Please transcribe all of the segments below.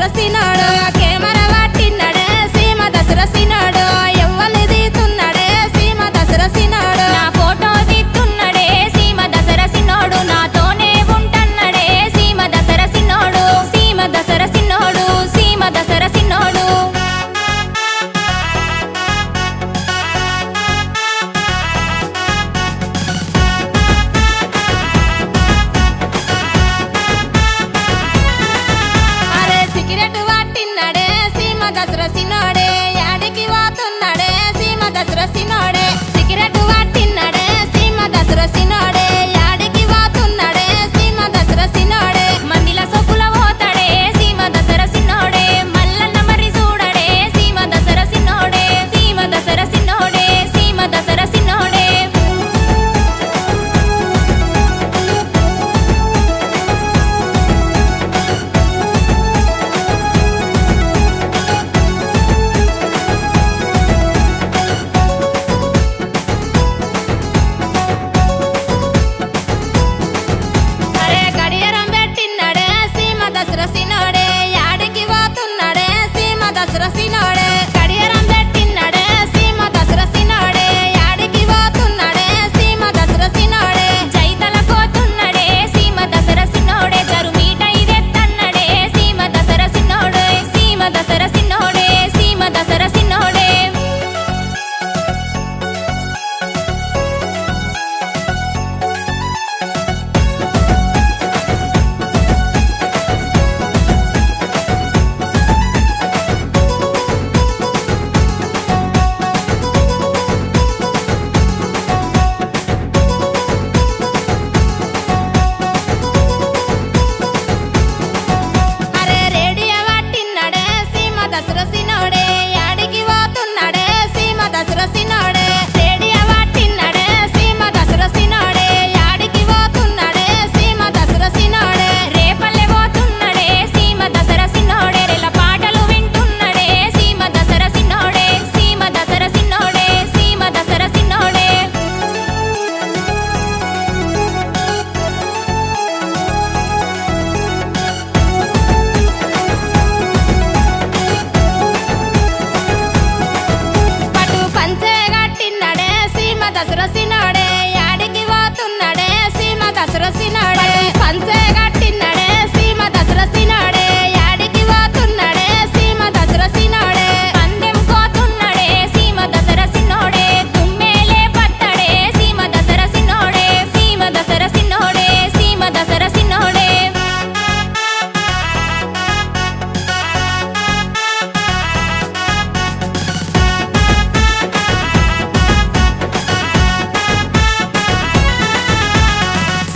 దసరసినాడు camera పట్టిన్నాడే సీమ దసరసినాడు ఎవ్వని తీస్తున్నాడే సీమ దసరసినాడు నా ఫోటో తీస్తున్నాడే సీమ దసరసినోడు నాతోనే ఉంటన్నడే సీమ దసరసినోడు సీమ దసరసినోడు సీమ దసరసినోడు అరే సిగరెట్ పట్టిన్నాడే సీమ దసరసినాడే యాడికి పోతున్నాడే సీమ దసరసినాడే సిగరెట్ పట్టిన్నాడే సీమ దసరసినాడే యాడికి పోతున్నాడే సీమ దసరసినాడే మందిల సొక్కుల పోతాడే సీమ దసరసినోడే మల్లన్న మరి చూడడే సీమ దసరసినోడే సీమ దసరసినోడే సీమ దసరసినోడే అరే గడియారం పెట్టిన్నాడే సీమ దసరసినాడే యాడికి పోతున్నాడే సీమ దసరసినాడే గడియారం పెట్టిన్నాడే సీమ దసరసినాడే యాడికి పోతున్నాడే సీమ దసరసినాడే జైతల కోతున్నడే సీమ దసరసినోడే జరుమీట ఇదెత్తన్నడే సీమ దసరసినోడే సీమ దసరసినోడే సీమ దసరసినోడే అరే రేడియో పట్టిన్నాడే సీమ దసరసినాడే యాడికి పోతున్నాడే సీమ దసరసినాడే రేడియో పట్టిన్నాడే సీమ దసరసినాడే యాడికి పోతున్నాడే సీమ దసరసినాడే రేపల్లె పోతున్నడే సీమ దసరసినోడే రెల పాటలు వింటున్నడే సీమ దసరసినోడే సీమ దసరసినోడే సీమ దసరసినోడే పటు పంచే కట్టిన్నాడే సీమ దసరసినాడే యాడికి పోతున్నాడే సీమ దసరసినాడే పంచే కట్టిన్నాడే సీమ దసరసినాడే యాడికి పోతున్నాడే సీమ దసరసినాడే పందెం కోతున్నడే సీమ దసరసినోడే తుమ్మేలే పట్టడే సీమ దసరసినోడే సీమ దసరసినోడే సీమ దసరసినోడే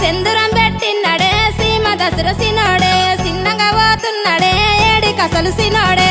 సెందురం పెట్టిన్నాడే సీమ దసరసినాడే చిన్నగా పోతున్నాడే ఏడి కసలు సినాడే